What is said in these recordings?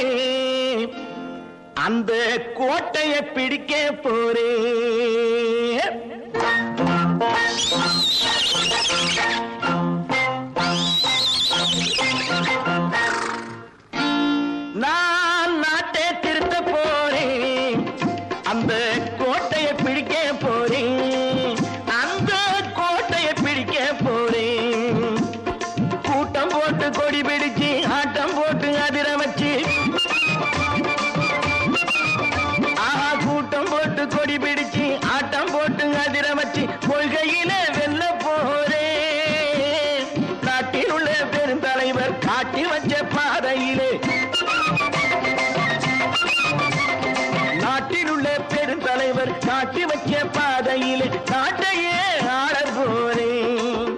போறேன், அந்த கோட்டையை பிடிக்க போறேன். நான் நாட்டை திருத்த போறேன், அந்த கோட்டையை பிடிக்க போறேன், அந்த கோட்டையை பிடிக்க போறேன். கூட்டம் போட்டு கொடி பிடிச்சு ஆட்டம் போட்டு அதிர வச்சு, கூட்டம் போட்டு கொடி பிடிச்சு ஆட்டம் போட்டு அதிர வச்சு கொள்கையில வெல்ல போறேன். நாட்டில் உள்ள பெருந்தலைவர் காட்டி வச்ச பாதையிலே, நாட்டில் உள்ள பெருந்தலைவர் காட்டி வச்ச பாதையிலே நாட்டையே ஆள போறேன்.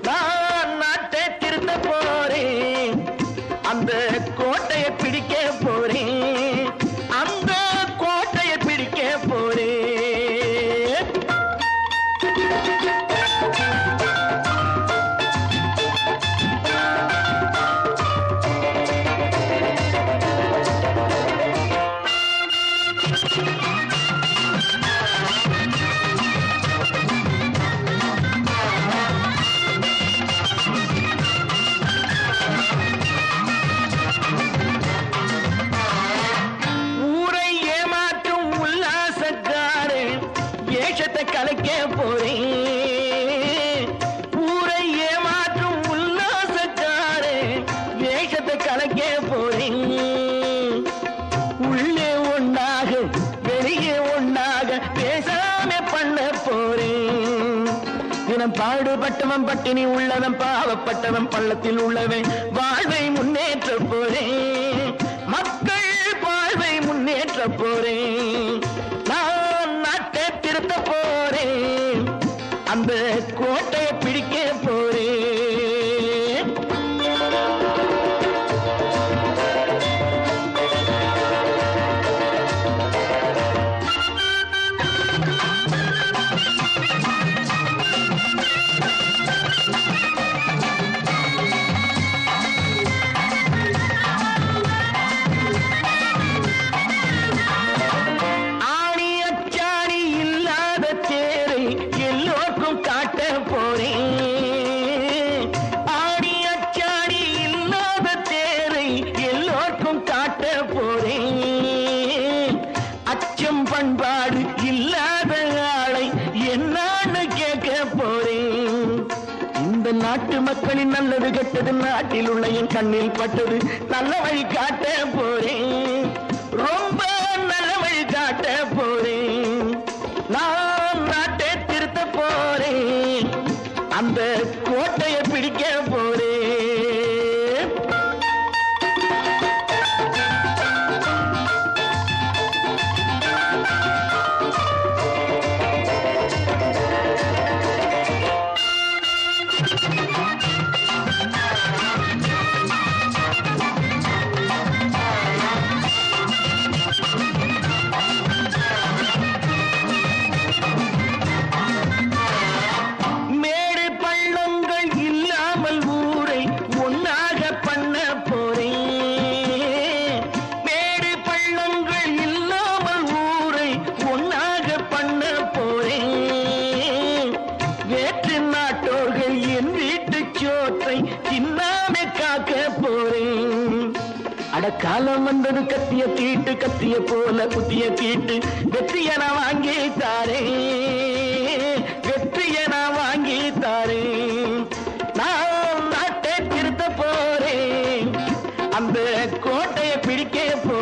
நான் நாட்டை திருத்த போறேன், அந்த கோட்டையை பிடிக்க போறேன், அந்த கோட்டையை பிடிக்க போறேன். கலைக்க போறேன், ஊரை ஏமாற்றும் உல்லாசக்காரே வேஷத்தை கலைக்க போறேன். உள்ளே ஒன்றாக வெளியே ஒன்றாக பேசாம பண்ண போறேன். தினம் பாடுபட்டவன் பட்டினி உள்ளவன் பாவப்பட்டவன் பள்ளத்தில் உள்ளவன் வாழ்வை முன்னேற்ற போறேன், மக்கள் வாழ்வை முன்னேற்ற போறேன். நான் நாட்டை திருத்த போறேன், அந்த கோட்டையை பிடிக்க போறேன். பண்பாடு இல்லாத ஆளை என்னான்னு கேட்க போறேன். இந்த நாட்டு மக்களின் நல்லது கெட்டது நாட்டில் உள்ள என் கண்ணில் பட்டது நல்ல வழி காட்ட போறேன், ரொம்ப நல்ல வழி காட்ட போறேன். நான் நாட்டை திருத்த போறேன், அந்த கோட்டையை பிடிக்க போறேன். காலம் வந்தது கத்திய தீட்டு, கத்திய போல குத்திய தீட்டு, வெற்றிய நான் வாங்கி தாரே, வெற்றிய நான் வாங்கி தாரே. நான் நாட்டை திருத்த போறேன், அந்த கோட்டையை பிடிக்க போறேன்.